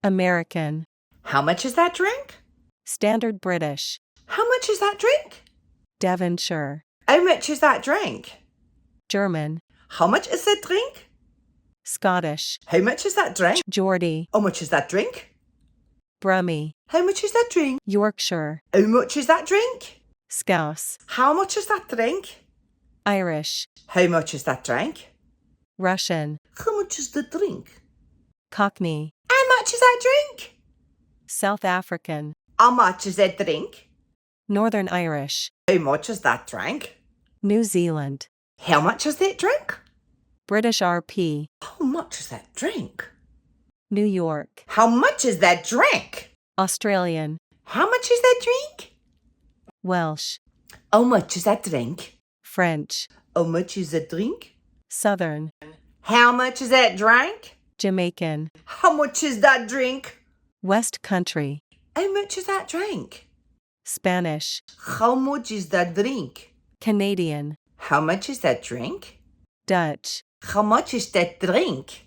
American. How much is that drink? Standard British. How much is that drink? Devonshire. How much is that drink? German. How much is that drink? Scottish. How much is that drink? Geordie. How much is that drink? Brummie. How much is that drink? Yorkshire. How much is that drink? Scouse. How much is that drink? Irish. How much is that drink? Russian. How much is the drink? Cockney. How much is that drink? South African. How much is that drink? Northern Irish. How much is that drink? New Zealand. How much is that drink? British RP. How much is that drink? New York. How much is that drink? Australian. How much is that drink? Welsh. How much is that drink? French. How much is that drink? Southern. How much is that drink? Jamaican. How much is that drink? West Country. How much is that drink? Spanish. How much is that drink? Canadian. How much is that drink? Dutch. How much is that drink?